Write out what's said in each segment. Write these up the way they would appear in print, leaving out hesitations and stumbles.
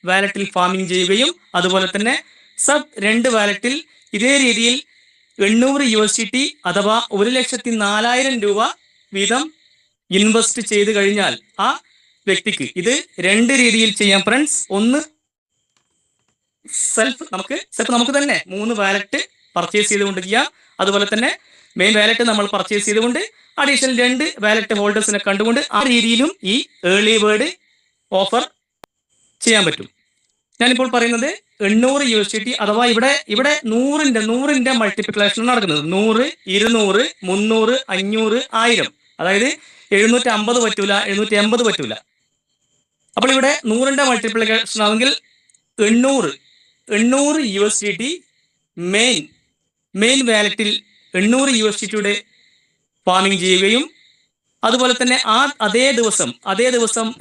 വാലറ്റിൽ ഫാമിംഗ് ചെയ്യുകയും അതുപോലെ തന്നെ സബ് 2 വാലറ്റിൽ ഇതേ രീതിയിൽ 800 USDT അഥവാ 1,04,000 രൂപ വീതം ഇൻവെസ്റ്റ് ചെയ്ത് കഴിഞ്ഞാൽ ആ വ്യക്തിക്ക് ഇത് 2 രീതിയിൽ ചെയ്യാം ഫ്രണ്ട്സ്. ഒന്ന് നമുക്ക് തന്നെ 3 വാലറ്റ് പർച്ചേസ് ചെയ്തുകൊണ്ട് ചെയ്യാം. അതുപോലെ തന്നെ മെയിൻ വാലറ്റ് നമ്മൾ പർച്ചേസ് ചെയ്തുകൊണ്ട് അഡീഷണൽ 2 വാലറ്റ് ഹോൾഡേഴ്സിനെ കണ്ടുകൊണ്ട് ആ രീതിയിലും ഈ ഏർലി ബേർഡ് ഓഫർ ചെയ്യാൻ പറ്റും. ഞാനിപ്പോൾ പറയുന്നത് 800 USDT അഥവാ ഇവിടെ 100ന്റെ മൾട്ടിപ്ലിക്കേഷൻ നടക്കുന്നത്. 100, 200, 300, 500, 1000. അതായത് 750 പറ്റൂല, 780 പറ്റൂല. അപ്പോൾ ഇവിടെ 100ന്റെ മൾട്ടിപ്ലിക്കേഷൻ ആണെങ്കിൽ 800 USDT മെയിൻ വാലറ്റിൽ 800 USDTയുടെ ഫാമിംഗ് ചെയ്യുകയും അതുപോലെ തന്നെ അതേ ദിവസം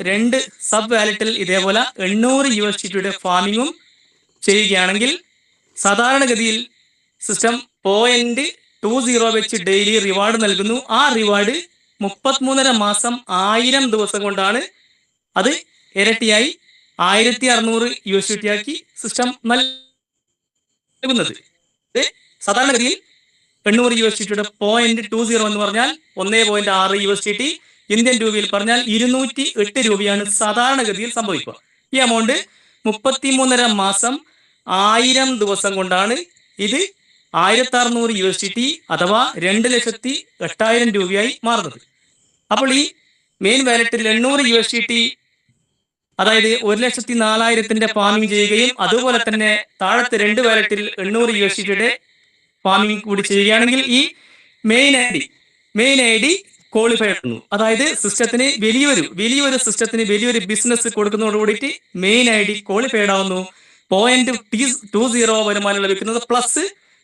2 സബ് വാലറ്റിൽ ഇതേപോലെ 800 USDTയുടെ ഫാമിങ്ങും ചെയ്യുകയാണെങ്കിൽ സാധാരണഗതിയിൽ സിസ്റ്റം 0.20 വെച്ച് ഡെയിലി റിവാർഡ് നൽകുന്നു. ആ റിവാർഡ് 33.5 മാസം 1000 ദിവസം കൊണ്ടാണ് അത് ഇരട്ടിയായി 1600 USDT ആക്കി സിസ്റ്റം നൽകുന്നത്. സാധാരണഗതിയിൽ 800 USDTയുടെ 0.20 എന്ന് പറഞ്ഞാൽ 1.6 USDT. ഇന്ത്യൻ രൂപയിൽ പറഞ്ഞാൽ 208 രൂപയാണ് സാധാരണഗതിയിൽ സംഭവിക്കുക. ഈ എമൗണ്ട് 33.5 മാസം 1000 ദിവസം കൊണ്ടാണ് ഇത് 1600 USDT അഥവാ 2,08,000 രൂപയായി മാറുന്നത്. അപ്പോൾ ഈ മെയിൻ വാലറ്റിൽ 800 USDT അതായത് 1,04,000ന്റെ ഫാമിംഗ് ചെയ്യുകയും അതുപോലെ തന്നെ താഴത്തെ 2 വാലറ്റിൽ 800 USDTയുടെ ഫാമിംഗ് കൂടി ചെയ്യുകയാണെങ്കിൽ ഈ മെയിൻ ഐ ഡി ക്വാളിഫൈ ആകുന്നു. അതായത് സിസ്റ്റത്തിന് വലിയൊരു ബിസിനസ് കൊടുക്കുന്നതോടുകൂടിയിട്ട് മെയിൻ ഐ ഡി ക്വാളിഫൈഡ് ആവുന്നു. 0.20 വരുമാനം ലഭിക്കുന്നത് പ്ലസ്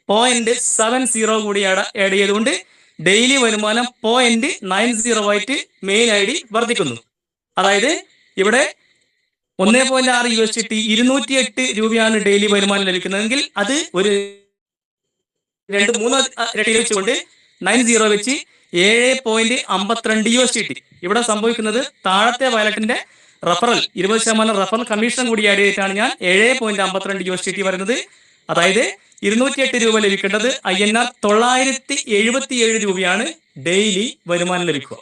0.70 കൂടി ആഡ് ചെയ്തുകൊണ്ട് ഡെയിലി വരുമാനം 0.90 ആയിട്ട് മെയിൻ ഐ ഡി വർദ്ധിക്കുന്നു. അതായത് ഇവിടെ 1.6 USDT 208 രൂപയാണ് ഡെയിലി വരുമാനം ലഭിക്കുന്നതെങ്കിൽ അത് ഒരു 2-3 ഇരട്ടി വെച്ചുകൊണ്ട് 90 വെച്ച് 7.52 USDT. ഇവിടെ സംഭവിക്കുന്നത് താഴത്തെ വാലറ്റിന്റെ റഫറൽ 20% റഫറൽ കമ്മീഷൻ കൂടി ആഡ് ചെയ്തിട്ടാണ് ഞാൻ 7.52 USDT വരുന്നത്. അതായത് 208 രൂപ ലഭിക്കേണ്ടത് INR 977 രൂപയാണ് ഡെയിലി വരുമാനം ലഭിക്കുക.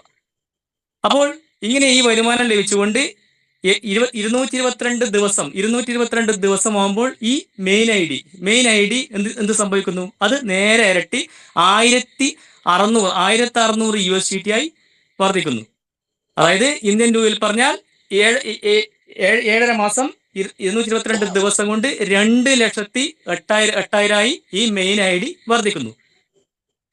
അപ്പോൾ ഇങ്ങനെ ഈ വരുമാനം ലഭിച്ചുകൊണ്ട് 222 ദിവസം ആകുമ്പോൾ ഈ മെയിൻ ഐ ഡി എന്ത് സംഭവിക്കുന്നു? അത് നേരെ ഇരട്ടി 1600 USDT ആയി വർദ്ധിക്കുന്നു. അതായത് ഇന്ത്യൻ രൂപയിൽ പറഞ്ഞാൽ 7.5 മാസം 222 ദിവസം കൊണ്ട് 2,08,000 ആയി ഈ മെയിൻ ഐ ഡി വർദ്ധിക്കുന്നു.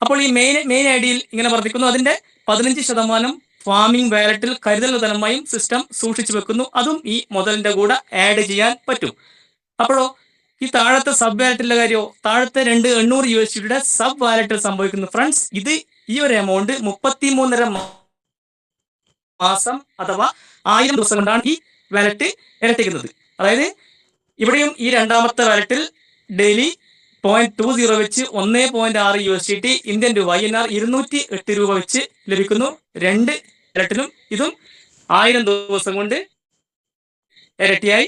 അപ്പോൾ ഈ മെയിൻ ഐ ഡിയിൽ ഇങ്ങനെ വർദ്ധിക്കുന്നു. അതിന്റെ 15% ഫാമിംഗ് വാലറ്റിൽ കരുതൽ ധനമായും സിസ്റ്റം സൂക്ഷിച്ചു വെക്കുന്നു. അതും ഈ മുതലിന്റെ കൂടെ ആഡ് ചെയ്യാൻ പറ്റും. അപ്പോഴോ ഈ താഴത്തെ സബ് വാലറ്റിലെ കാര്യമോ താഴത്തെ 800 USDTയുടെ സബ് വാലറ്റിൽ സംഭവിക്കുന്നു ഫ്രണ്ട്സ്. ഈ ഒരു എമൗണ്ട് 33.5 മാസം അഥവാ 1000 ദിവസം കൊണ്ടാണ് ഈ വാലറ്റ് ഇരട്ടിക്കുന്നത്. അതായത് ഇവിടെയും ഈ രണ്ടാമത്തെ വാലറ്റിൽ ഡെയിലി 0.20 വെച്ച് 1.6 USDT ഇന്ത്യൻ രൂപ INR 208 രൂപ വെച്ച് ലഭിക്കുന്നു. 2 വാലറ്റിലും ഇതും 1000 ദിവസം കൊണ്ട് ഇരട്ടിയായി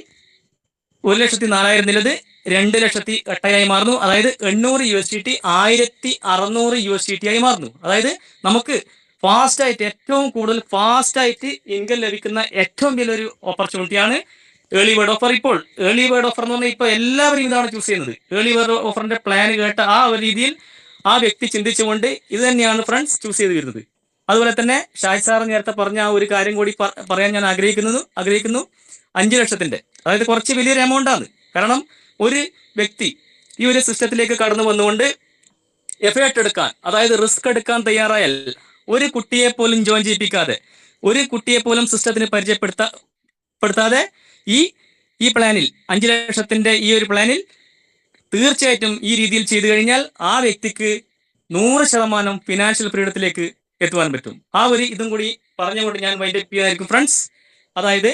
1,04,000 നിലത് 2,08,000 മാറുന്നു. അതായത് 800 USDT 1,600 USDT ആയി മാറുന്നു. അതായത് നമുക്ക് ഏറ്റവും കൂടുതൽ ഫാസ്റ്റായിട്ട് ഇൻകം ലഭിക്കുന്ന ഏറ്റവും വലിയൊരു ഓപ്പർച്യൂണിറ്റിയാണ് ഏർലി ബേർഡ് ഓഫർ. ഇപ്പോൾ ഏർലി ബേർഡ് ഓഫർ എന്ന് പറഞ്ഞാൽ ഇപ്പോൾ എല്ലാവരും ഇതാണ് ചൂസ് ചെയ്യുന്നത്. ഏർലി ബേർഡ് ഓഫറിന്റെ പ്ലാൻ കേട്ട ആ ഒരു രീതിയിൽ ആ വ്യക്തി ചിന്തിച്ചുകൊണ്ട് ഇത് തന്നെയാണ് ഫ്രണ്ട്സ് ചൂസ് ചെയ്ത് വരുന്നത്. അതുപോലെ തന്നെ ഷായ് സാർ നേരത്തെ പറഞ്ഞ ആ ഒരു കാര്യം കൂടി പറയാൻ ഞാൻ ആഗ്രഹിക്കുന്നു. 5 ലക്ഷത്തിന്റെ അതായത് കുറച്ച് വലിയൊരു എമൗണ്ട് ആണ്. കാരണം ഒരു വ്യക്തി ഈ ഒരു സിസ്റ്റത്തിലേക്ക് കടന്നു വന്നുകൊണ്ട് എഫേർട്ട് എടുക്കാൻ അതായത് റിസ്ക് എടുക്കാൻ തയ്യാറായാൽ ഒരു കുട്ടിയെ പോലും ജോയിൻ ചെയ്യിപ്പിക്കാതെ ഒരു കുട്ടിയെ പോലും സിസ്റ്റത്തിന് പരിചയപ്പെടുത്താതെ ഈ പ്ലാനിൽ 5 ലക്ഷത്തിന്റെ ഈ ഒരു പ്ലാനിൽ തീർച്ചയായിട്ടും ഈ രീതിയിൽ ചെയ്തു കഴിഞ്ഞാൽ ആ വ്യക്തിക്ക് 100% ഫിനാൻഷ്യൽ ഫ്രീഡത്തിലേക്ക് എത്തുവാൻ പറ്റും. ആ ഒരു ഇതും കൂടി പറഞ്ഞുകൊണ്ട് ഞാൻ വൈൻഡപ്പ് ചെയ്യാനായിരിക്കും ഫ്രണ്ട്സ്. അതായത്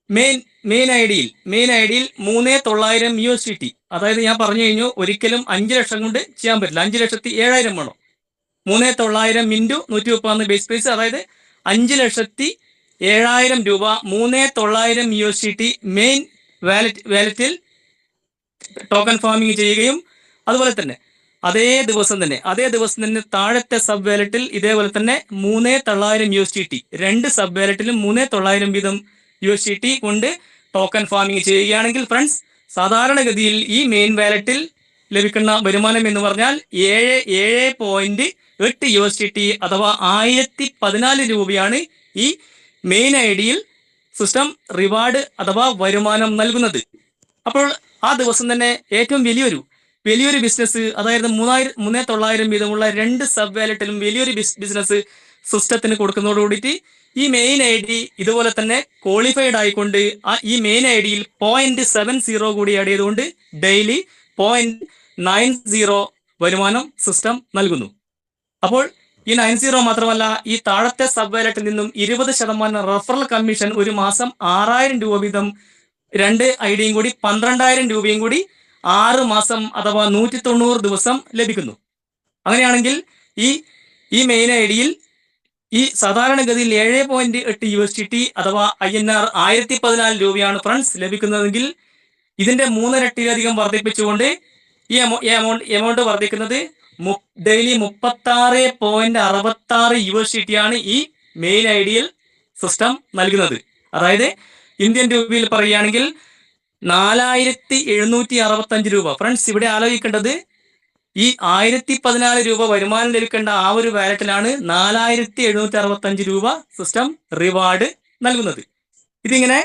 മെയിൻ ഐ ഡിയിൽ 3,900 USDT അതായത് ഞാൻ പറഞ്ഞു കഴിഞ്ഞു ഒരിക്കലും 5 ലക്ഷം കൊണ്ട് ചെയ്യാൻ പറ്റില്ല. 5,07,000 വേണം. 3,900 ഇൻറ്റു 130 ബേസ് പ്രൈസ് അതായത് 5,07,000 രൂപ 3,900 USDT മെയിൻ വാലറ്റിൽ ടോക്കൺ ഫാമിംഗ് ചെയ്യുകയും അതുപോലെ തന്നെ അതേ ദിവസം തന്നെ താഴത്തെ സബ് വാലറ്റിൽ ഇതേപോലെ തന്നെ 3900 USDT, രണ്ട് സബ് വാലറ്റിലും 3900 വീതം USDT കൊണ്ട് ടോക്കൺ ഫാമിംഗ് ചെയ്യുകയാണെങ്കിൽ ഫ്രണ്ട്സ്, സാധാരണഗതിയിൽ ഈ മെയിൻ വാലറ്റിൽ ലഭിക്കുന്ന വരുമാനം എന്ന് പറഞ്ഞാൽ 7.8 USDT അഥവാ 1014 രൂപയാണ് ഈ മെയിൻ ഐഡിയിൽ സിസ്റ്റം റിവാർഡ് അഥവാ വരുമാനം നൽകുന്നത്. അപ്പോൾ ആ ദിവസം തന്നെ ഏറ്റവും വലിയൊരു ബിസിനസ്, അതായത് 3900 വീതമുള്ള രണ്ട് സബ് വാലറ്റിലും വലിയൊരു ബിസിനസ് സിസ്റ്റത്തിന് കൊടുക്കുന്നതോടുകൂടിയിട്ട് ഈ മെയിൻ ഐ ഡി ഇതുപോലെ തന്നെ ക്വാളിഫൈഡ് ആയിക്കൊണ്ട് ഈ മെയിൻ ഐ ഡിയിൽ 0.70 കൂടി ആഡ് ചെയ്തുകൊണ്ട് ഡെയിലി 0.90 വരുമാനം സിസ്റ്റം നൽകുന്നു. അപ്പോൾ ഈ 90 മാത്രമല്ല, ഈ താഴത്തെ സബ് വാലറ്റിൽ നിന്നും 20% റഫറൽ കമ്മീഷൻ ഒരു മാസം 6000 രൂപ വീതം രണ്ട് ഐഡിയും കൂടി 12000 രൂപയും കൂടി 6 മാസം അഥവാ 190 ദിവസം ലഭിക്കുന്നു. അങ്ങനെയാണെങ്കിൽ ഈ മെയിൻ ഐഡിയിൽ ഈ സാധാരണഗതിയിൽ 7.8 USDT അഥവാ INR 1014 രൂപയാണ് ഫ്രണ്ട്സ് ലഭിക്കുന്നതെങ്കിൽ ഇതിന്റെ 3 ഇരട്ടിയിലധികം വർദ്ധിപ്പിച്ചുകൊണ്ട് ഈ എമൗണ്ട് വർദ്ധിക്കുന്നത് ഡെയിലി 36.66 USDT ആണ് ഈ മെയിൻ ഐഡിയിൽ സിസ്റ്റം നൽകുന്നത്. അതായത് ഇന്ത്യൻ രൂപയിൽ പറയുകയാണെങ്കിൽ 4765 രൂപ. ഫ്രണ്ട്സ്, ഇവിടെ ആലോചിക്കേണ്ടത് ഈ 1014 രൂപ വരുമാനം ലഭിക്കേണ്ട ആ ഒരു വാലറ്റിലാണ് 4765 രൂപ സിസ്റ്റം റിവാർഡ് നൽകുന്നത്. ഇതിങ്ങനെ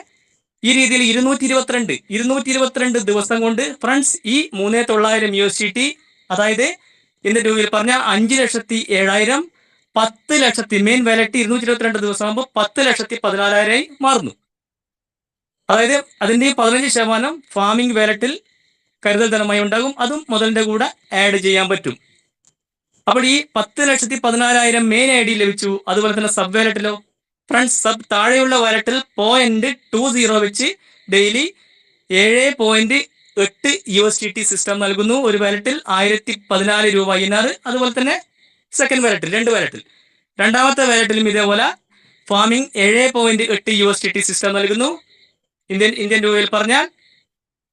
ഈ രീതിയിൽ 222 ദിവസം കൊണ്ട് ഫ്രണ്ട്സ് ഈ 3900 USDT, അതായത് ഇന്ത്യൻ രൂപയിൽ പറഞ്ഞ 5,07,000 10 ലക്ഷത്തി മെയിൻ വാലറ്റ് 222 ദിവസം ആകുമ്പോൾ 10,14,000 മാറുന്നു. അതായത് അതിന്റെ 15% ഫാമിംഗ് വാലറ്റിൽ കരുതൽ ധനമായി ഉണ്ടാകും. അതും മുതലിന്റെ കൂടെ ആഡ് ചെയ്യാൻ പറ്റും. അപ്പോൾ ഈ 10,14,000 മെയിൻ ഐ ഡി ലഭിച്ചു. അതുപോലെ തന്നെ സബ് വാലറ്റിലോ ഫ്രണ്ട്സ്, താഴെയുള്ള വാലറ്റിൽ 0.20 വെച്ച് ഡെയിലി 7.8 USDT സിസ്റ്റം നൽകുന്നു. ഒരു വാലറ്റിൽ 1014 രൂപ INR. അതുപോലെ തന്നെ സെക്കൻഡ് വാലറ്റിൽ രണ്ടാമത്തെ വാലറ്റിലും ഇതേപോലെ ഫാമിംഗ് 7.8 USDT സിസ്റ്റം നൽകുന്നു. ഇന്ത്യൻ രൂപയിൽ പറഞ്ഞാൽ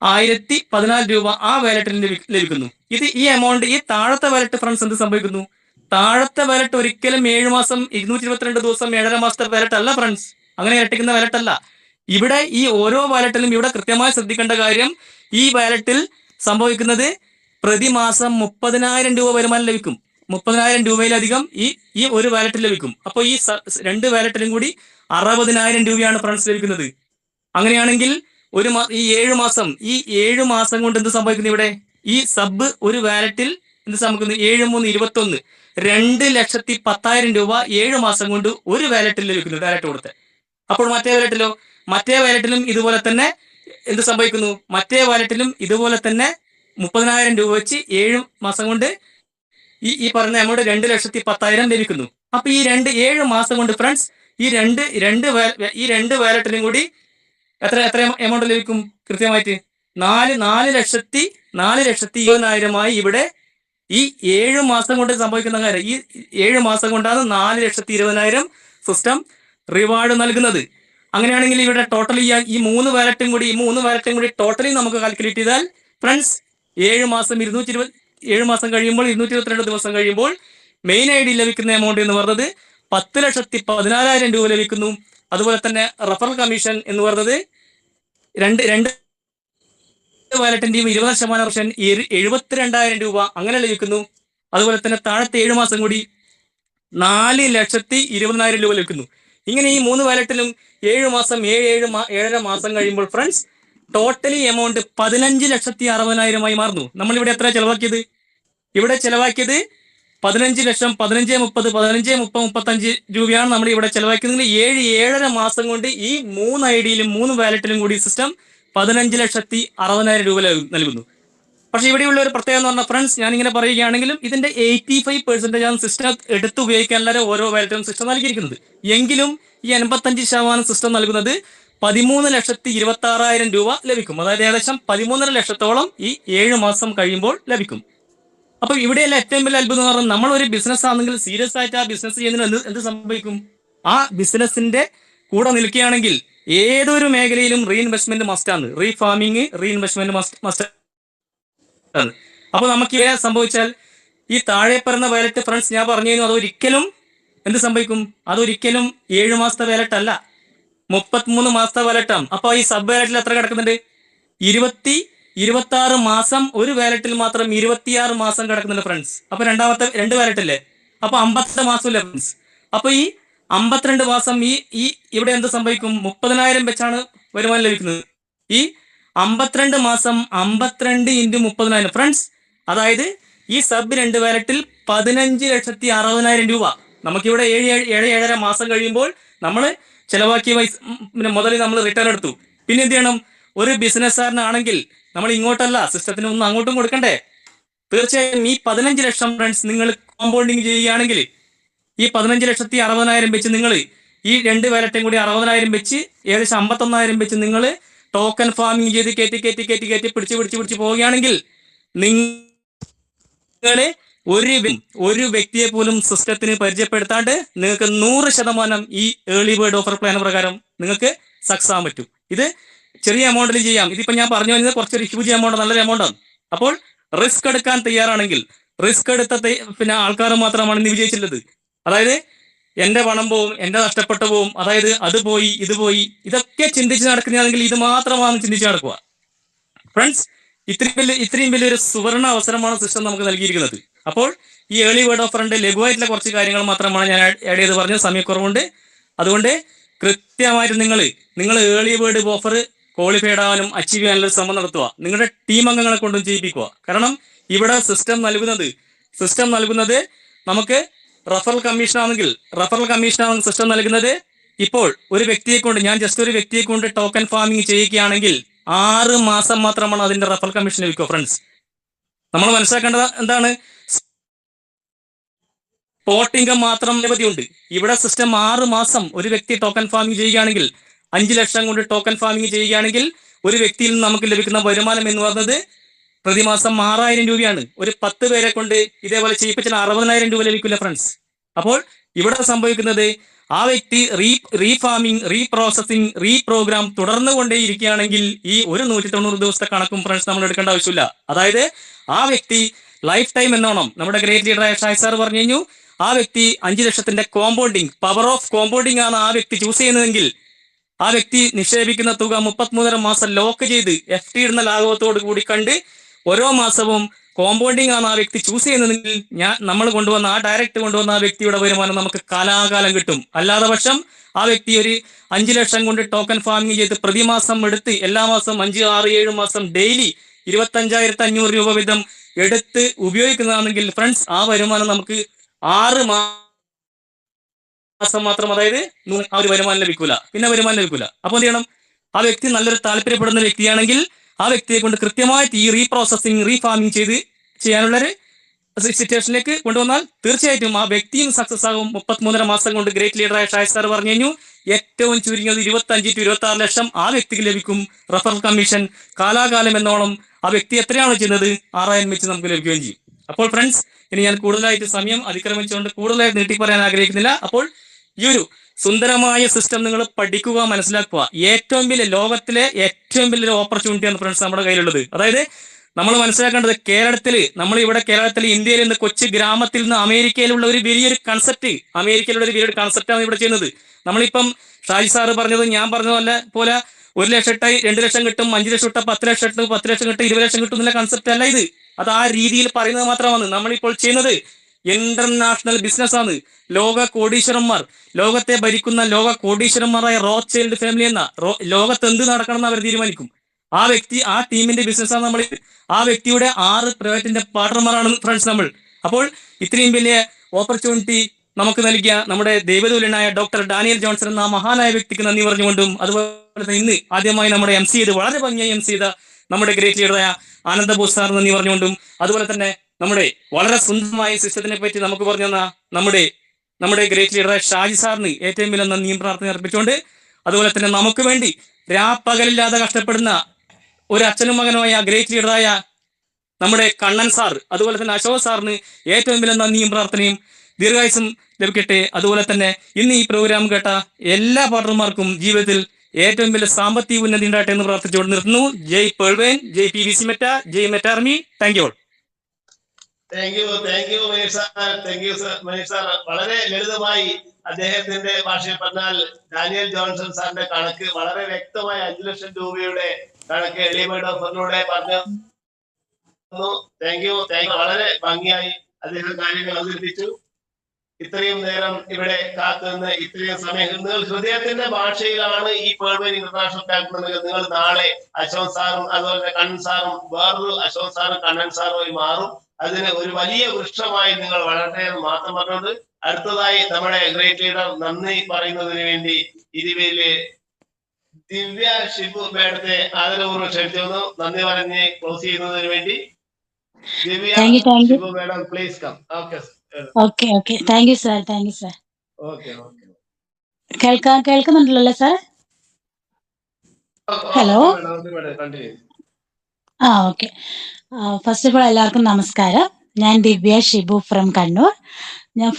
1014 രൂപ ആ വാലറ്റിൽ ലഭിക്കുന്നു. ഈ എമൗണ്ട് ഈ താഴത്തെ വാലറ്റ് ഫ്രണ്ട്സ് എന്ത് സംഭവിക്കുന്നു? താഴത്തെ വാലറ്റ് ഒരിക്കലും 7 മാസം 222 ദിവസം 7.5 മാസത്തെ വാലറ്റ് അല്ല ഫ്രണ്ട്സ്, അങ്ങനെ ഇരട്ടിക്കുന്ന വാലറ്റ് അല്ല. ഇവിടെ ഈ ഓരോ വാലറ്റിലും ഇവിടെ കൃത്യമായി ശ്രദ്ധിക്കേണ്ട കാര്യം, ഈ വാലറ്റിൽ സംഭവിക്കുന്നത് പ്രതിമാസം 30,000 രൂപ വരുമാനം ലഭിക്കും. 30,000 രൂപയിലധികം ഈ ഒരു വാലറ്റിൽ ലഭിക്കും. അപ്പോൾ ഈ രണ്ട് വാലറ്റിലും കൂടി 60,000 രൂപയാണ് ഫ്രണ്ട്സ് ലഭിക്കുന്നത്. അങ്ങനെയാണെങ്കിൽ ഈ 7 മാസം കൊണ്ട് എന്ത് സംഭവിക്കുന്നു? ഇവിടെ ഈ സബ് ഒരു വാലറ്റിൽ എന്ത് സംഭവിക്കുന്നു? 7 3 21 2,10,000 രൂപ 7 മാസം കൊണ്ട് ഒരു വാലറ്റിൽ ലഭിക്കുന്നു, ഡയറക്റ്റ് കൊടുത്ത്. അപ്പോൾ മറ്റേ വാലറ്റിലും ഇതുപോലെ തന്നെ എന്ത് സംഭവിക്കുന്നു? മറ്റേ വാലറ്റിലും ഇതുപോലെ തന്നെ 30,000 രൂപ വെച്ച് 7 മാസം കൊണ്ട് ഈ പറഞ്ഞ എമൗണ്ട് 2,10,000 ലഭിക്കുന്നു. അപ്പൊ ഈ 7 മാസം കൊണ്ട് ഫ്രണ്ട്സ് ഈ രണ്ട് വാലറ്റിലും കൂടി എത്ര എമൗണ്ട് ലഭിക്കും? കൃത്യമായിട്ട് 4,20,000 ഇവിടെ ഈ 7 മാസം കൊണ്ട് സംഭവിക്കുന്ന കാര്യം. ഈ 7 മാസം കൊണ്ടാണ് 4,20,000 സിസ്റ്റം റിവാർഡ് നൽകുന്നത്. അങ്ങനെയാണെങ്കിൽ ഇവിടെ ടോട്ടൽ ഈ മൂന്ന് വാലറ്റും കൂടി ടോട്ടലി നമുക്ക് കാൽക്കുലേറ്റ് ചെയ്താൽ ഫ്രണ്ട്സ് 7 മാസം കഴിയുമ്പോൾ 222 ദിവസം കഴിയുമ്പോൾ മെയിൻ ഐ ഡി ലഭിക്കുന്ന എമൗണ്ട് എന്ന് പറയുന്നത് 10,14,000 രൂപ ലഭിക്കുന്നു. അതുപോലെ തന്നെ റഫറൽ കമ്മീഷൻ എന്ന് പറയുന്നത് രണ്ട് വാലറ്റിന്റെയും 20% 72,000 രൂപ അങ്ങനെ ലഭിക്കുന്നു. അതുപോലെ തന്നെ താഴത്തെ 7 മാസം കൂടി 4,20,000 രൂപ ലഭിക്കുന്നു. ഇങ്ങനെ ഈ 3 വാലറ്റിലും 7 മാസം 7.5 മാസം കഴിയുമ്പോൾ ഫ്രണ്ട്സ് ടോട്ടലി എമൗണ്ട് 15,60,000 മാറുന്നു. നമ്മളിവിടെ എത്ര ചെലവാക്കിയത്? ഇവിടെ ചെലവാക്കിയത് 15 ലക്ഷം 15,30,35 രൂപയാണ് നമ്മൾ ഇവിടെ ചെലവാക്കുന്നത്. 7.5 മാസം കൊണ്ട് ഈ 3 ഐഡിയിലും 3 വാലറ്റിലും കൂടി സിസ്റ്റം 15,60,000 രൂപ നൽകുന്നു. പക്ഷെ ഇവിടെയുള്ള ഒരു പ്രത്യേകത എന്ന് പറഞ്ഞാൽ ഫ്രണ്ട്സ്, ഞാനിങ്ങനെ പറയുകയാണെങ്കിലും ഇതിന്റെ 85% ആണ് സിസ്റ്റം എടുത്ത് ഉപയോഗിക്കാനുള്ള ഓരോ വാലറ്റും സിസ്റ്റം നൽകിയിരിക്കുന്നത്. എങ്കിലും ഈ 85% സിസ്റ്റം നൽകുന്നത് 13,26,000 രൂപ ലഭിക്കും. അതായത് ഏകദേശം 13.5 ലക്ഷത്തോളം ഈ 7 മാസം കഴിയുമ്പോൾ ലഭിക്കും. അപ്പൊ ഇവിടെയല്ല ഏറ്റവും വലിയ അത്ഭുതം എന്ന് പറഞ്ഞാൽ, നമ്മൾ ഒരു ബിസിനസ് ആണെങ്കിൽ സീരിയസ് ആയിട്ട് ആ ബിസിനസ് ചെയ്യുന്നതിന് എന്ത് സംഭവിക്കും? ആ ബിസിനസിന്റെ കൂടെ നിൽക്കുകയാണെങ്കിൽ ഏതൊരു മേഖലയിലും റീഇൻവെസ്റ്റ്മെന്റ് മസ്റ്റാണ്. റീഫാമിങ് റീഇൻവെസ്റ്റ്മെന്റ് മസ്റ്റ് ആണ്. അപ്പോൾ നമുക്ക് സംഭവിച്ചാൽ ഈ താഴെ പറയുന്ന വാലറ്റ് ഫ്രണ്ട്സ് ഞാൻ പറഞ്ഞു കഴിഞ്ഞു, അതൊരിക്കലും എന്ത് സംഭവിക്കും? അതൊരിക്കലും 7 മാസത്തെ വാലറ്റ് അല്ല, 33 മാസത്തെ വാലറ്റാണ്. അപ്പോൾ ഈ സബ് വാലറ്റിൽ എത്ര കിടക്കുന്നുണ്ട്? 26 മാസം. ഒരു വാലറ്റിൽ മാത്രം 26 മാസം കിടക്കുന്നുണ്ട് ഫ്രണ്ട്സ്. അപ്പൊ രണ്ടാമത്തെ 2 വാലറ്റ് അല്ലേ? അപ്പൊ 52 മാസമില്ല ഫ്രണ്ട്സ്. അപ്പൊ ഈ 52 മാസം ഈ ഇവിടെ എന്ത് സംഭവിക്കും? 30,000 വെച്ചാണ് വരുമാനം ലഭിക്കുന്നത്. ഈ 52 മാസം 52 × 30,000 ഫ്രണ്ട്സ്. അതായത് ഈ സബ് 2 വാലറ്റിൽ 15,60,000 രൂപ. നമുക്കിവിടെ 7.5 മാസം കഴിയുമ്പോൾ നമ്മൾ ചെലവാക്കിയ മുതൽ നമ്മൾ റിട്ടേൺ എടുത്തു. പിന്നെ എന്ത് ചെയ്യണം? ഒരു ബിസിനസ്സുകാരനാണെങ്കിൽ നമ്മൾ ഇങ്ങോട്ടല്ല, സിസ്റ്റത്തിന് ഒന്ന് അങ്ങോട്ടും കൊടുക്കണ്ടേ? തീർച്ചയായും ഈ 15 ലക്ഷം ഫ്രണ്ട്സ് നിങ്ങൾ കോമ്പൗണ്ടിങ് ചെയ്യുകയാണെങ്കിൽ ഈ 15,60,000 വെച്ച് നിങ്ങൾ ഈ 2 വാലറ്റും കൂടി 60,000 വെച്ച് ഏകദേശം 51,000 വെച്ച് നിങ്ങൾ ടോക്കൺ ഫാമിംഗ് ചെയ്ത് കയറ്റി പിടിച്ച് പോവുകയാണെങ്കിൽ നിങ്ങൾ ഒരു വ്യക്തിയെ പോലും സിസ്റ്റത്തിന് പരിചയപ്പെടുത്താണ്ട് നിങ്ങൾക്ക് 100% ഈ ഏർലി ബേർഡ് ഓഫർ പ്ലാൻ പ്രകാരം നിങ്ങൾക്ക് സക്സസ് ആകാൻ പറ്റും. ഇത് ചെറിയ എമൗണ്ടിൽ ചെയ്യാം. ഇതിപ്പോ ഞാൻ പറഞ്ഞു കഴിഞ്ഞത് കുറച്ചൊരു ഹ്യൂജ് എമൗണ്ട്, നല്ലൊരു എമൗണ്ടാണ്. അപ്പോൾ റിസ്ക് എടുക്കാൻ തയ്യാറാണെങ്കിൽ, റിസ്ക് എടുത്ത പിന്നെ ആൾക്കാർ മാത്രമാണ് ഇന്ന് വിജയിച്ചിട്ടുള്ളത്. അതായത് എന്റെ പണം പോവും, എന്റെ നഷ്ടപ്പെട്ടു പോവും, അതായത് അത് പോയി ഇത് പോയി, ഇതൊക്കെ ചിന്തിച്ച് നടക്കുന്നതാണെങ്കിൽ ഇത് മാത്രമാണ് ചിന്തിച്ച് നടക്കുക ഫ്രണ്ട്സ്. ഇത്രയും വലിയൊരു സുവർണ അവസരമാണ് സിസ്റ്റം നമുക്ക് നൽകിയിരിക്കുന്നത്. അപ്പോൾ ഈ ഏർലി ബേർഡ് ഓഫറിന്റെ ലഘുവായിട്ടുള്ള കുറച്ച് കാര്യങ്ങൾ മാത്രമാണ് ഞാൻ ആഡ് ചെയ്ത് പറഞ്ഞത്, സമയക്കുറവുണ്ട്. അതുകൊണ്ട് കൃത്യമായിട്ട് നിങ്ങൾ ഏർലി ബേർഡ് ഓഫർ ക്വാളിഫൈഡ് ആവാനും അച്ചീവ് ചെയ്യാനുള്ള ശ്രമം നടത്തുക. നിങ്ങളുടെ ടീം അംഗങ്ങളെ കൊണ്ടും ചെയ്യിപ്പിക്കുക. കാരണം ഇവിടെ സിസ്റ്റം നൽകുന്നത് നമുക്ക് റഫറൽ കമ്മീഷൻ ആണെങ്കിൽ സിസ്റ്റം നൽകുന്നത് ഇപ്പോൾ ഒരു വ്യക്തിയെ കൊണ്ട്, ഞാൻ ജസ്റ്റ് ഒരു വ്യക്തിയെ കൊണ്ട് ടോക്കൺ ഫാമിംഗ് ചെയ്യുകയാണെങ്കിൽ 6 മാസം മാത്രമാണ് അതിന്റെ റഫറൽ കമ്മീഷൻ ലഭിക്കുക ഫ്രണ്ട്സ്. നമ്മൾ മനസ്സിലാക്കേണ്ടത് എന്താണ്? സ്പോട്ട് ഇൻകം മാത്രം നിരവധിയുണ്ട്. ഇവിടെ സിസ്റ്റം 6 മാസം ഒരു വ്യക്തി ടോക്കൺ ഫാമിംഗ് ചെയ്യുകയാണെങ്കിൽ, 5 ലക്ഷം കൊണ്ട് ടോക്കൺ ഫാമിംഗ് ചെയ്യുകയാണെങ്കിൽ ഒരു വ്യക്തിയിൽ നിന്ന് നമുക്ക് ലഭിക്കുന്ന വരുമാനം എന്ന് പറയുന്നത് പ്രതിമാസം 6,000 രൂപയാണ്. ഒരു 10 പേരെ കൊണ്ട് ഇതേപോലെ ചെയ്യിപ്പിച്ചാൽ 60,000 രൂപ ലഭിക്കില്ല ഫ്രണ്ട്സ്. അപ്പോൾ ഇവിടെ സംഭവിക്കുന്നത് ആ വ്യക്തി റീഫാമിംഗ്, റീപ്രോസസിംഗ്, റീപ്രോഗ്രാം തുടർന്നു കൊണ്ടേയിരിക്കുകയാണെങ്കിൽ ഈ ഒരു 190 ദിവസത്തെ കണക്കും ഫ്രണ്ട്സ് നമ്മൾ എടുക്കേണ്ട ആവശ്യമില്ല. അതായത് ആ വ്യക്തി ലൈഫ് ടൈം എന്നോണം നമ്മുടെ ഗ്രേറ്റ് ലീഡറായ ഷായ് സാർ പറഞ്ഞു കഴിഞ്ഞു, ആ വ്യക്തി 5 ലക്ഷത്തിന്റെ കോമ്പൗണ്ടിങ്, പവർ ഓഫ് കോമ്പൗണ്ടിങ് ആണ് ആ വ്യക്തി ചൂസ് ചെയ്യുന്നതെങ്കിൽ ആ വ്യക്തി നിക്ഷേപിക്കുന്ന തുക 33 മാസം ലോക്ക് ചെയ്ത് FT ഇടുന്ന ലാഘവത്തോട് കൂടി കണ്ട് ഓരോ മാസവും കോമ്പൗണ്ടിങ് ആണ് ആ വ്യക്തി ചൂസ് ചെയ്യുന്നതെങ്കിൽ നമ്മൾ ഡയറക്റ്റ് കൊണ്ടുവന്ന ആ വ്യക്തിയുടെ വരുമാനം നമുക്ക് കാലാകാലം കിട്ടും. അല്ലാതെ പക്ഷം ആ വ്യക്തി ഒരു 5 ലക്ഷം കൊണ്ട് ടോക്കൺ ഫാമിംഗ് ചെയ്ത് പ്രതിമാസം എടുത്ത് എല്ലാ മാസം 5, 6, 7 മാസം ഡെയിലി 25,500 രൂപ വീതം എടുത്ത് ഉപയോഗിക്കുന്നതാണെങ്കിൽ ഫ്രണ്ട്സ് ആ വരുമാനം നമുക്ക് 6 മാസം മാത്രം, അതായത് ആ ഒരു വരുമാനം ലഭിക്കൂല, പിന്നെ വരുമാനം ലഭിക്കൂല. അപ്പോൾ എന്ത് ചെയ്യണം? ആ വ്യക്തി നല്ലൊരു താല്പര്യപ്പെടുന്ന വ്യക്തിയാണെങ്കിൽ ആ വ്യക്തിയെ കൊണ്ട് കൃത്യമായിട്ട് ഈ റീപ്രോസസിങ്, റീഫാമിംഗ് ചെയ്യാനുള്ളൊരു സിറ്റുവേഷനിലേക്ക് കൊണ്ടുവന്നാൽ തീർച്ചയായിട്ടും ആ വ്യക്തിയും സക്സസ് ആകും. 33 മാസം കൊണ്ട് ഗ്രേറ്റ് ലീഡറായ ഷായ് സാർ പറഞ്ഞു കഴിഞ്ഞു, ഏറ്റവും ചുരുങ്ങിയത് 25 to 26 ലക്ഷം ആ വ്യക്തിക്ക് ലഭിക്കും റഫറൽ കമ്മീഷൻ. കാലാകാലം എന്നോണം ആ വ്യക്തി എത്രയാണോ ചെയ്യുന്നത് 6,000 വെച്ച് നമുക്ക് ലഭിക്കുകയും ചെയ്യും. അപ്പോൾ ഫ്രണ്ട്സ്, ഇനി ഞാൻ കൂടുതലായിട്ട് സമയം അതിക്രമിച്ചുകൊണ്ട് കൂടുതലായിട്ട് നീട്ടി പറയാൻ ആഗ്രഹിക്കുന്നില്ല. അപ്പോൾ ഈ ഒരു സുന്ദരമായ സിസ്റ്റം നിങ്ങൾ പഠിക്കുക, മനസ്സിലാക്കുക. ലോകത്തിലെ ഏറ്റവും വലിയൊരു ഓപ്പർച്യൂണിറ്റിയാണ് ഫ്രണ്ട്സ് നമ്മുടെ കയ്യിലുള്ളത്. അതായത് നമ്മൾ മനസ്സിലാക്കേണ്ടത് കേരളത്തിൽ ഇന്ത്യയിൽ നിന്ന് കൊച്ചു ഗ്രാമത്തിൽ നിന്ന് അമേരിക്കയിലുള്ള ഒരു വലിയൊരു കൺസെപ്റ്റാണ് ഇവിടെ ചെയ്യുന്നത്. നമ്മളിപ്പം ഷാജി സാറ് പറഞ്ഞത്, ഞാൻ പറഞ്ഞതല്ല പോലെ 1 ലക്ഷം ഇട്ടായി 2 ലക്ഷം കിട്ടും, 5 ലക്ഷം ഇട്ടാൽ 10 ലക്ഷം ഇട്ടും, 10 ലക്ഷം കിട്ടും, 20 ലക്ഷം കിട്ടും എന്നുള്ള കൺസെപ്റ്റ് അല്ല ഇത്. അത് ആ രീതിയിൽ പറയുന്നത് മാത്രമാണ്. നമ്മളിപ്പോൾ ചെയ്യുന്നത് ഇന്റർനാഷണൽ ബിസിനസ് ആണ്. ലോകത്തെ ഭരിക്കുന്ന കോടീശ്വരന്മാരായ റോത്ത്ചൈൽഡ് ഫാമിലി എന്ന ലോകത്ത് എന്ത് നടക്കണം എന്ന് അവർ തീരുമാനിക്കും. ആ ടീമിന്റെ ബിസിനസ്സാണ് നമ്മൾ. ആ വ്യക്തിയുടെ 6 പ്രൈവറ്റിന്റെ പാർട്ണർമാരാണ് ഫ്രണ്ട്സ് നമ്മൾ. അപ്പോൾ ഇത്രയും വലിയ ഓപ്പർച്യൂണിറ്റി നമുക്ക് നൽകിയ നമ്മുടെ ദൈവതുല്യനായ ഡോക്ടർ ഡാനിയൽ ജോൺസൺ എന്ന മഹാനായ വ്യക്തിക്ക് നന്ദി പറഞ്ഞുകൊണ്ടും, അതുപോലെ തന്നെ ഇന്ന് ആദ്യമായി നമ്മുടെ MC ചെയ്ത് വളരെ ഭംഗിയായി MC ചെയ്ത നമ്മുടെ ഗ്രേറ്റ് ലീഡറായ ആനന്ദ ബോസ് സാർ നന്ദി പറഞ്ഞുകൊണ്ടും, അതുപോലെ തന്നെ നമ്മുടെ വളരെ സുന്ദരമായ സിസ്റ്റത്തിനെ പറ്റി നമുക്ക് പറഞ്ഞു തന്ന നമ്മുടെ ഗ്രേറ്റ് ലീഡറായ ഷാജി സാറിന് ഏറ്റവും വലിയ നന്ദിയും പ്രാർത്ഥന അർപ്പിച്ചുകൊണ്ട്, അതുപോലെ തന്നെ നമുക്ക് വേണ്ടി രാപ്പകലില്ലാതെ കഷ്ടപ്പെടുന്ന ഒരു അച്ഛനും മകനുമായ ഗ്രേറ്റ് ലീഡറായ നമ്മുടെ കണ്ണൻ സാർ, അതുപോലെ തന്നെ അശോക് സാറിന് ഏറ്റവും വലിയ നന്ദിയും പ്രാർത്ഥനയും ദീർഘായുസ്സും ലഭിക്കട്ടെ. അതുപോലെ തന്നെ ഇന്ന് ഈ പ്രോഗ്രാം കേട്ട എല്ലാ പാർട്ണർമാർക്കും ജീവിതത്തിൽ ഏറ്റവും വലിയ സാമ്പത്തിക ഉന്നതി ഉണ്ടാകട്ടെ എന്ന് പ്രാർത്ഥിച്ചുകൊണ്ട് നിർത്തുന്നു. ജയ് പേൾവേൻ, ജയ് PVC മെറ്റ, ജയ് മെറ്റാർമി. Thank you all. Thank you Manish sir. വളരെ ലളിതമായി അദ്ദേഹത്തിന്റെ ഭാഷയിൽ പറഞ്ഞാൽ ഡാനിയൽ ജോൺസൺ സാറിന്റെ കണക്ക് വളരെ വ്യക്തമായ 5 ലക്ഷം രൂപയുടെ കണക്ക് എളിമയുടെ ഓഫറിലൂടെ പറഞ്ഞു. Thank you. വളരെ ഭംഗിയായി അദ്ദേഹം കാര്യങ്ങൾ അവതരിപ്പിച്ചു. ഇത്രയും നേരം ഇവിടെ കാത്തുനിന്ന് ഇത്രയും സമയം നിങ്ങൾ ഹൃദയത്തിന്റെ ഭാഷയിലാണ് ഈ പേൾവേൻ ഇന്റർനാഷണൽ കേൾക്കുന്നത്. നിങ്ങൾ നാളെ അശോക് സാറും അതുപോലെ കണ്ണൻ സാറും വേറൊരു അശോക് സാറും കണ്ണൻ സാറും മാറും. അതിന് ഒരു വലിയ വൃക്ഷമായി നിങ്ങൾ വളരട്ടെ എന്ന് മാത്രം പറഞ്ഞുകൊണ്ട് അടുത്തതായി നമ്മുടെ ഗ്രേറ്റ് ലീഡർ നന്ദി പറയുന്നതിന് വേണ്ടി ഇരുവയില് ദിവ്യ ഷിബു മേഡത്തെ ആദരപൂർവ്വം ക്ഷണിച്ചു. നന്ദി പറഞ്ഞ് ക്ലോസ് ചെയ്യുന്നതിന് വേണ്ടി Divya Shibu madam please come. Okay thank you sir. കേൾക്കുന്നുണ്ടല്ലോ sir? Hello. Okay. First of all എല്ലാവർക്കും നമസ്കാരം. ഞാൻ ദിവ്യ ഷിബു ഫ്രം കണ്ണൂർ. ഞാൻ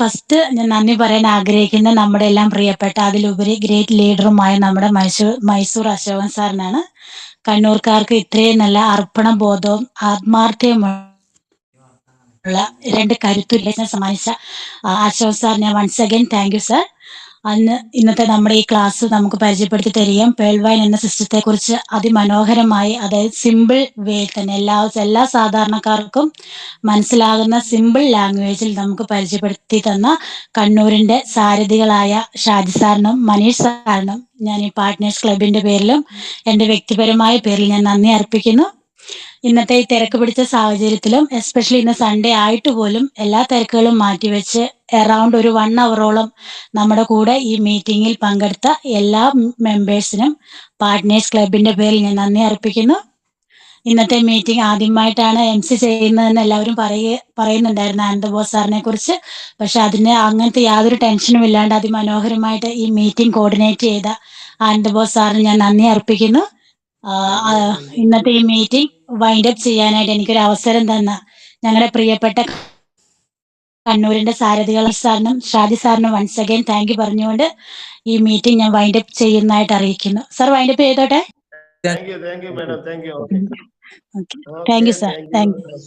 നന്ദി പറയാൻ ആഗ്രഹിക്കുന്ന നമ്മുടെ എല്ലാം പ്രിയപ്പെട്ട അതിലുപരി ഗ്രേറ്റ് ലീഡറുമായ നമ്മുടെ മൈസൂർ അശോകൻ സാറിനാണ്. കണ്ണൂർക്കാർക്ക് ഇത്രയും നല്ല അർപ്പണ ബോധവും ആത്മാർത്ഥ്യമുള്ള 2 കരുത്തുല്ലേഖനം സമ്മാനിച്ച അശോക് സാർ ഞാൻ once again thank you sir. ഇന്നത്തെ നമ്മുടെ ഈ ക്ലാസ് നമുക്ക് പരിചയപ്പെടുത്തി തരികയും പേൾവൈൻ എന്ന സിസ്റ്റത്തെ കുറിച്ച് അതിമനോഹരമായി, അതായത് സിമ്പിൾ വേ തന്നെ എല്ലാ സാധാരണക്കാർക്കും മനസ്സിലാകുന്ന സിമ്പിൾ ലാംഗ്വേജിൽ നമുക്ക് പരിചയപ്പെടുത്തി തന്ന കണ്ണൂരിന്റെ സാരഥികളായ ഷാജി സാറിനും മനീഷ് സാറിനും ഞാൻ ഈ പാർട്ട്നേഴ്സ് ക്ലബിന്റെ പേരിലും എൻ്റെ വ്യക്തിപരമായ പേരിൽ ഞാൻ നന്ദി അർപ്പിക്കുന്നു. ഇന്നത്തെ ഈ തിരക്ക് പിടിച്ച സാഹചര്യത്തിലും എസ്പെഷ്യലി ഇന്ന് സൺഡേ ആയിട്ട് പോലും എല്ലാ തിരക്കുകളും മാറ്റിവെച്ച് അറൗണ്ട് ഒരു 1 അവറോളം നമ്മുടെ കൂടെ ഈ മീറ്റിംഗിൽ പങ്കെടുത്ത എല്ലാ മെമ്പേഴ്സിനും പാർട്ട്നേഴ്സ് ക്ലബിന്റെ പേരിൽ ഞാൻ നന്ദി അർപ്പിക്കുന്നു. ഇന്നത്തെ മീറ്റിംഗ് ആദ്യമായിട്ടാണ് MC ചെയ്യുന്നതെന്ന് എല്ലാവരും പറയുന്നുണ്ടായിരുന്നു ആനന്ദബോസ് സാറിനെ കുറിച്ച്. പക്ഷെ അങ്ങനത്തെ യാതൊരു ടെൻഷനും ഇല്ലാണ്ട് അതിമനോഹരമായിട്ട് ഈ മീറ്റിംഗ് കോർഡിനേറ്റ് ചെയ്ത ആനന്ദബോസ് സാറിന് ഞാൻ നന്ദി അർപ്പിക്കുന്നു. ഇന്നത്തെ ഈ മീറ്റിംഗ് വൈൻഡപ്പ് ചെയ്യാനായിട്ട് എനിക്കൊരു അവസരം തന്ന ഞങ്ങളുടെ പ്രിയപ്പെട്ട കണ്ണൂരിന്റെ സാരഥികൾ സാറിനും ഷാജി സാറിനും വൺസ് അഗൈൻ താങ്ക് യു പറഞ്ഞുകൊണ്ട് ഈ മീറ്റിംഗ് ഞാൻ വൈൻഡപ്പ് ചെയ്യുന്നതായിട്ട് അറിയിക്കുന്നു. സാർ വൈൻഡപ്പ് ചെയ്തോട്ടെ? Thank you madam. Thank you. Thank you sir. Thank you.